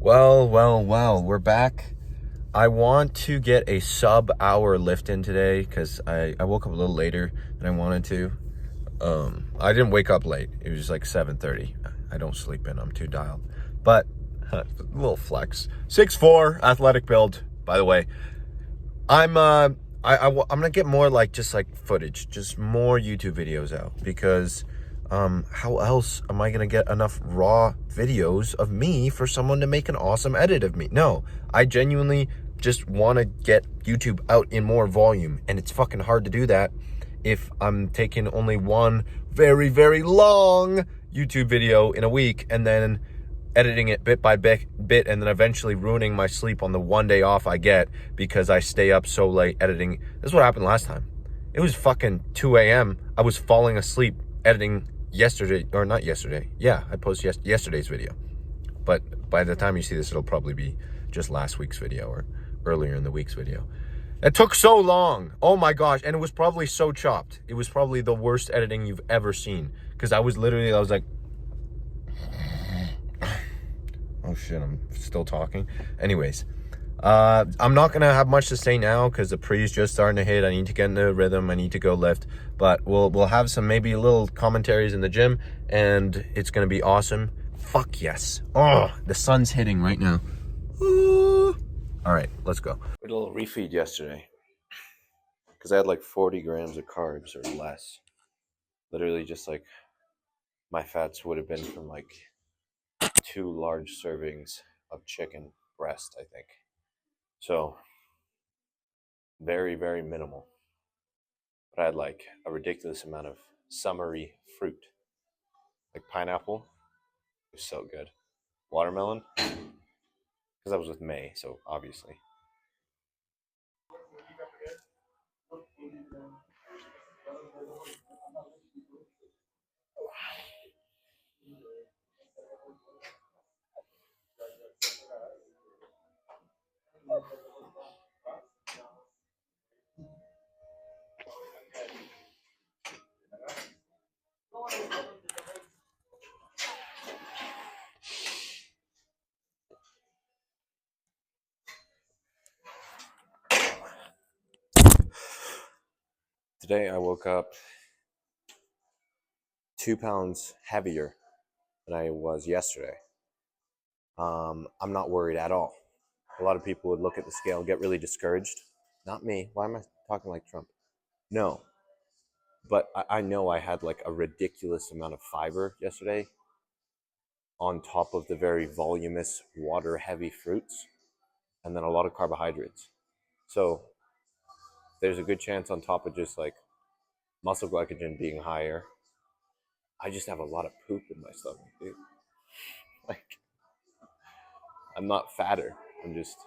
Well, we're back. I want to get a sub-hour lift in today because I woke up a little later than I wanted to. I didn't wake up late. It was just like 7:30. I don't sleep in. I'm too dialed. But, a little flex. 6'4", athletic build, by the way. I'm gonna get more like just like footage, just more YouTube videos out because how else am I gonna get enough raw videos of me for someone to make an awesome edit of me? No, I genuinely just want to get YouTube out in more volume, and it's fucking hard to do that if I'm taking only one very, very long YouTube video in a week and then editing it bit by bit, and then eventually ruining my sleep on the one day off I get because I stay up so late editing. This is what happened last time. It was fucking 2 a.m. I was falling asleep editing yesterday, or not yesterday. Yeah, I posted yesterday's video. But by the time you see this, it'll probably be just last week's video or earlier in the week's video. It took so long. Oh my gosh. And it was probably so chopped. It was probably the worst editing you've ever seen. Because I was like, oh shit, I'm still talking. Anyways, I'm not gonna have much to say now because the pre's just starting to hit. I need to get in the rhythm. I need to go lift. But we'll have some maybe little commentaries in the gym, and it's gonna be awesome. Fuck yes. Oh, the sun's hitting right now. Ooh. All right, let's go. A little refeed yesterday because I had like 40 grams of carbs or less. Literally, just like my fats would have been from like 2 large servings of chicken breast, I think. So very, very minimal. But I had like a ridiculous amount of summery fruit, like pineapple. It was so good. Watermelon, because I was with May, so obviously. Today I woke up 2 pounds heavier than I was yesterday. I'm not worried at all. A lot of people would look at the scale and get really discouraged. Not me. Why am I talking like Trump? No. But I know I had like a ridiculous amount of fiber yesterday on top of the very voluminous water heavy fruits and then a lot of carbohydrates. So there's a good chance on top of just like muscle glycogen being higher, I just have a lot of poop in my stomach, dude. Like, I'm not fatter. I'm just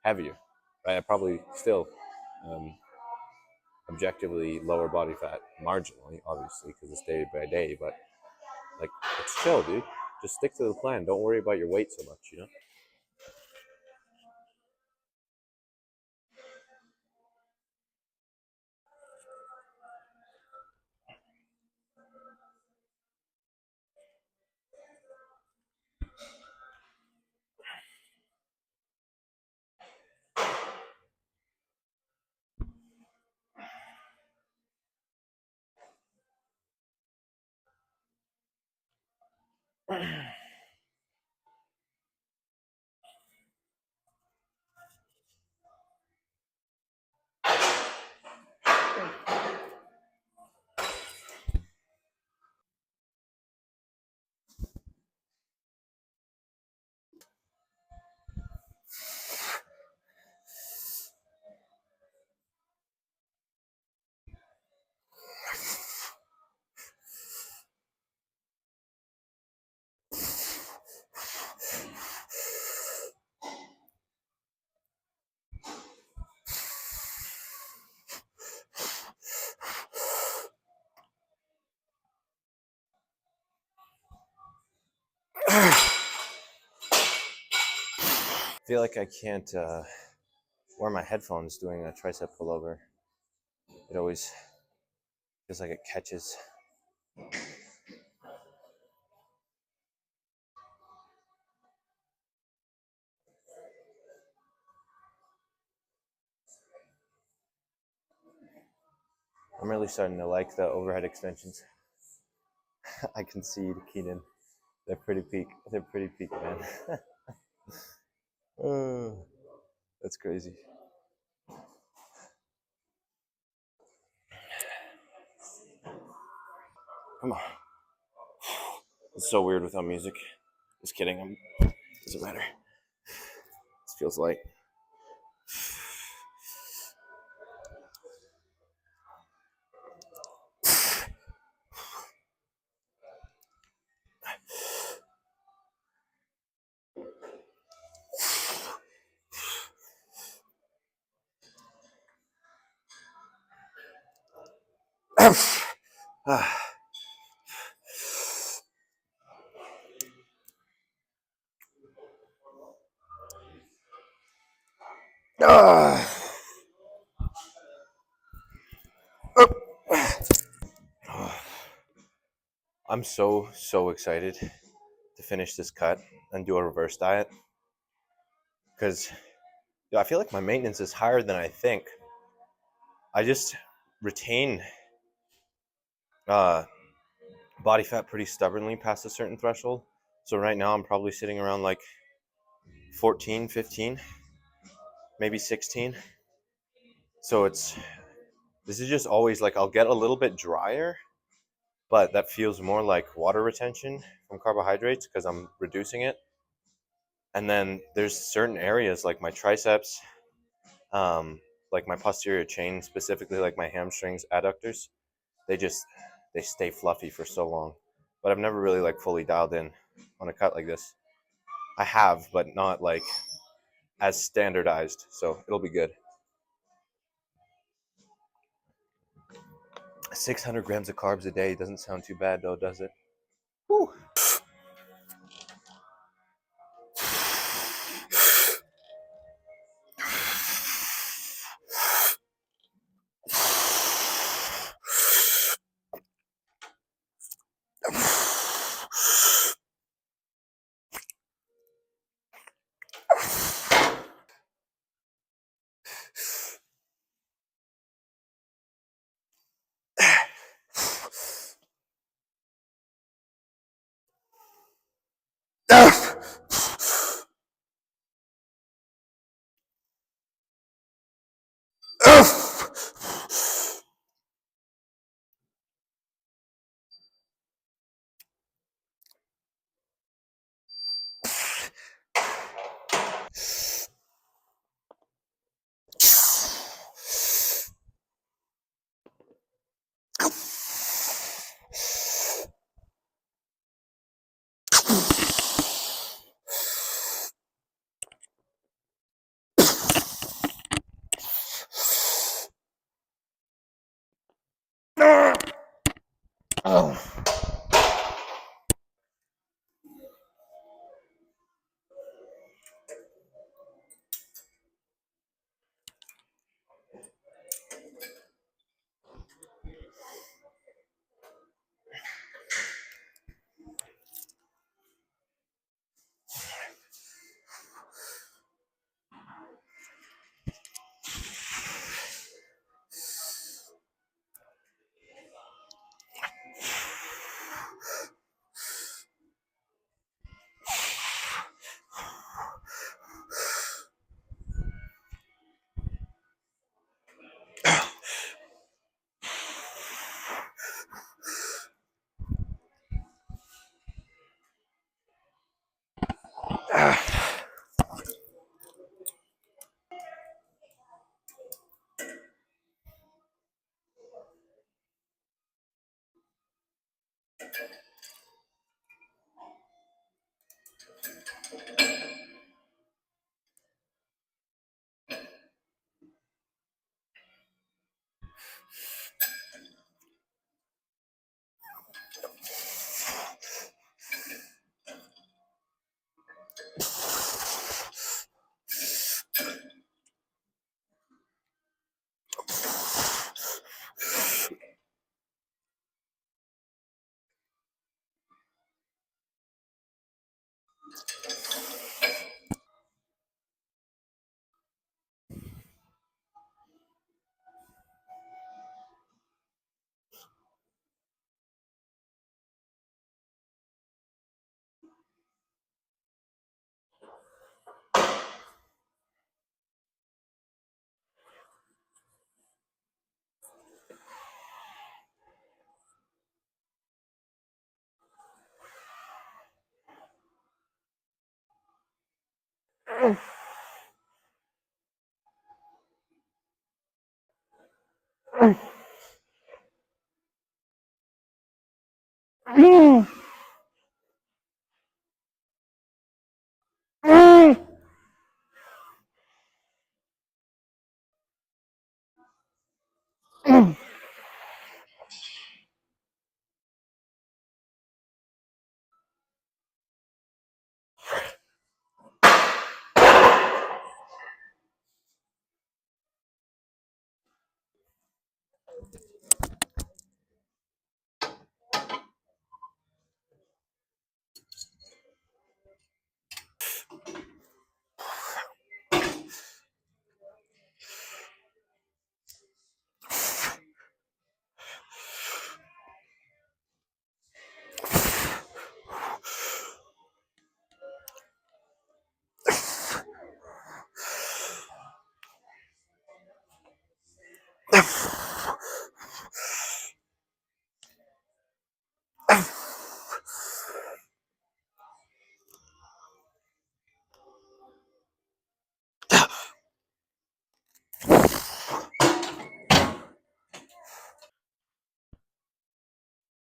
heavier. Right? I probably still objectively lower body fat, marginally, obviously, because it's day by day. But like, it's chill, dude. Just stick to the plan. Don't worry about your weight so much, you know. I feel like I can't wear my headphones doing a tricep pullover. It always feels like it catches. I'm really starting to like the overhead extensions. I concede, Keenan. They're pretty peak. They're pretty peak, man. That's crazy. Come on. It's so weird without music. Just kidding. Doesn't matter. This feels light. I'm so excited to finish this cut and do a reverse diet because I feel like my maintenance is higher than I think. I just retain uh, body fat pretty stubbornly past a certain threshold. So right now I'm probably sitting around like 14, 15, maybe 16. So this is just always like I'll get a little bit drier, but that feels more like water retention from carbohydrates because I'm reducing it. And then there's certain areas like my triceps, like my posterior chain, specifically like my hamstrings, adductors, they stay fluffy for so long. But I've never really like fully dialed in on a cut like this. I have, but not like as standardized. So it'll be good. 600 grams of carbs a day doesn't sound too bad though, does it? Whew. Oh.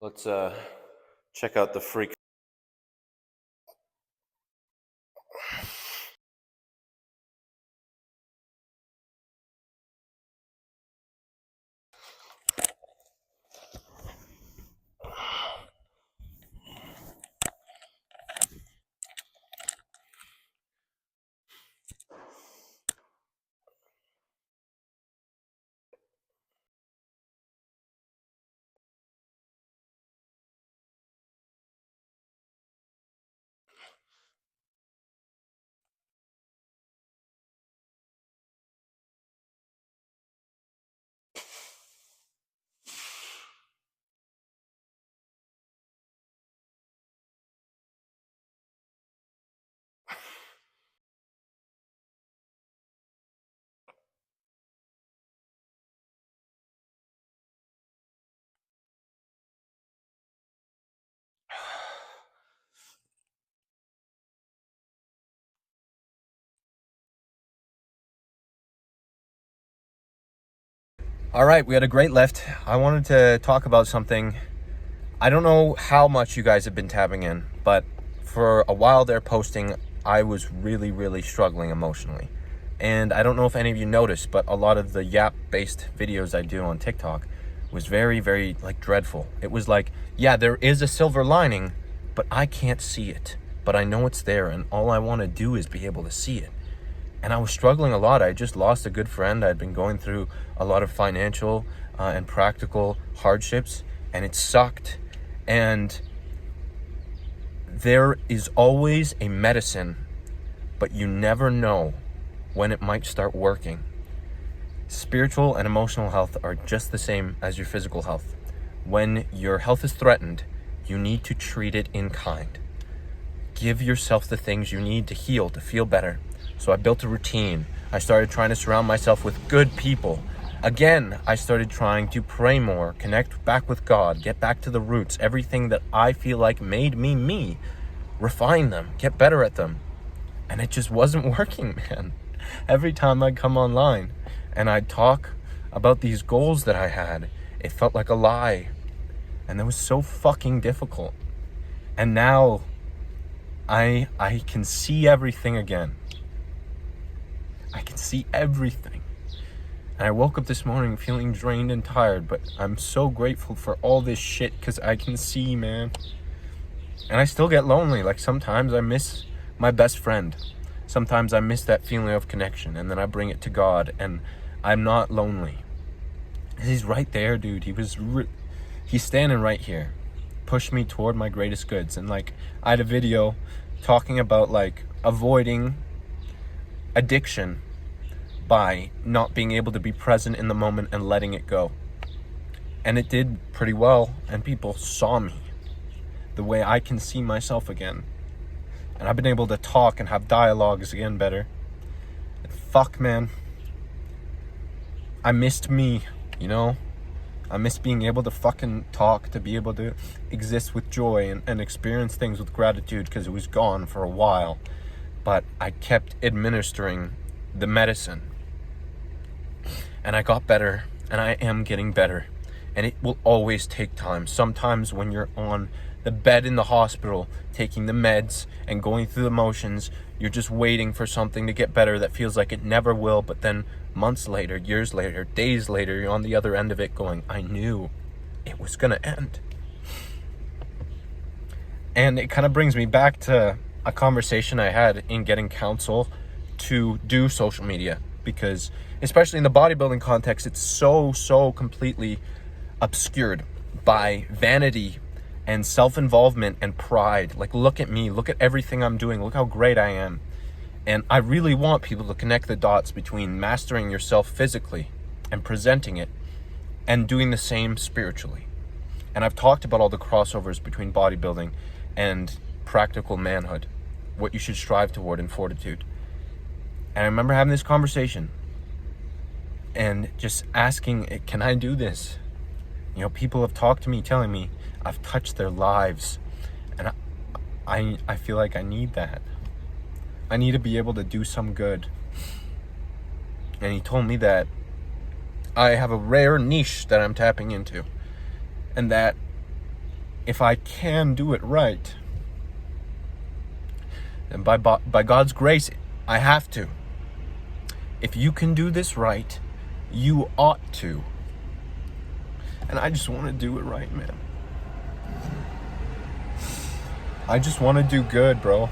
Let's check out the freak. All right, we had a great lift. I wanted to talk about something. I don't know how much you guys have been tapping in, but for a while there posting, I was really struggling emotionally. And I don't know if any of you noticed, but a lot of the yap-based videos I do on TikTok was very like dreadful. It was like, yeah, there is a silver lining, but I can't see it. But I know it's there, and all I want to do is be able to see it. And I was struggling a lot. I just lost a good friend. I'd been going through a lot of financial and practical hardships, and it sucked. And there is always a medicine, but you never know when it might start working. Spiritual and emotional health are just the same as your physical health. When your health is threatened, you need to treat it in kind. Give yourself the things you need to heal, to feel better. So I built a routine. I started trying to surround myself with good people. Again, I started trying to pray more, connect back with God, get back to the roots, everything that I feel like made me me, refine them, get better at them. And it just wasn't working, man. Every time I'd come online and I'd talk about these goals that I had, it felt like a lie. And it was so fucking difficult. And now I can see everything again. I can see everything. And I woke up this morning feeling drained and tired, but I'm so grateful for all this shit because I can see, man. And I still get lonely. Like sometimes I miss my best friend. Sometimes I miss that feeling of connection, and then I bring it to God, and I'm not lonely. He's right there, dude. He's standing right here. Pushed me toward my greatest goods. And like I had a video talking about like avoiding addiction by not being able to be present in the moment and letting it go. And it did pretty well, and people saw me the way I can see myself again. And I've been able to talk and have dialogues again better. And fuck, man. I missed me, you know? I miss being able to fucking talk, to be able to exist with joy and experience things with gratitude, because it was gone for a while. but I kept administering the medicine. And I got better, and I am getting better. And it will always take time. Sometimes when you're on the bed in the hospital, taking the meds and going through the motions, you're just waiting for something to get better that feels like it never will. But then months later, years later, days later, you're on the other end of it going, I knew it was going to end. And it kind of brings me back to a conversation I had in getting counsel to do social media. Because especially in the bodybuilding context, it's so completely obscured by vanity and self-involvement and pride. Like, look at me, look at everything I'm doing, look how great I am. And I really want people to connect the dots between mastering yourself physically and presenting it and doing the same spiritually. And I've talked about all the crossovers between bodybuilding and practical manhood, what you should strive toward in fortitude. And I remember having this conversation and just asking, can I do this? You know, people have talked to me, telling me I've touched their lives. And I feel like I need that. I need to be able to do some good. And he told me that I have a rare niche that I'm tapping into. And that if I can do it right, and by God's grace, I have to. If you can do this right, you ought to. And I just want to do it right, man. I just want to do good, bro.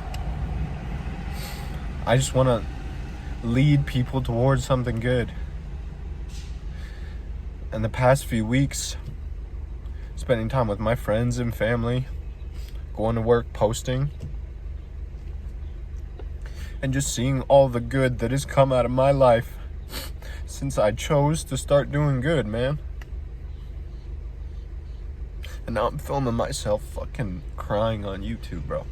I just want to lead people towards something good. And the past few weeks, spending time with my friends and family, going to work, posting, and just seeing all the good that has come out of my life since I chose to start doing good, man. And now I'm filming myself fucking crying on YouTube, bro.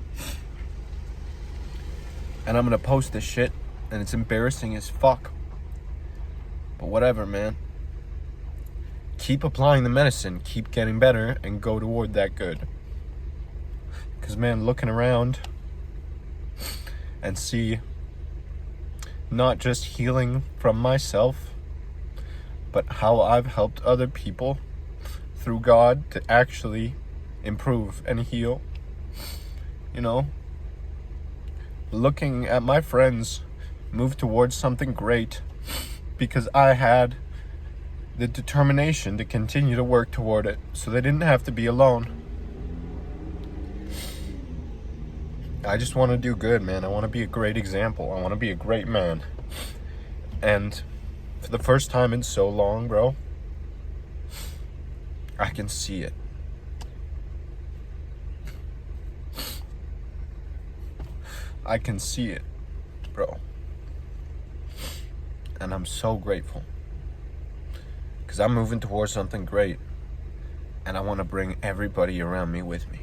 And I'm gonna post this shit, and it's embarrassing as fuck. But whatever, man. Keep applying the medicine, keep getting better, and go toward that good. Because, man, looking around and see not just healing from myself, but how I've helped other people through God to actually improve and heal. You know, looking at my friends move towards something great because I had the determination to continue to work toward it, so they didn't have to be alone. I just want to do good, man. I want to be a great example. I want to be a great man. And for the first time in so long, bro, I can see it. I can see it, bro. And I'm so grateful. Because I'm moving towards something great. And I want to bring everybody around me with me.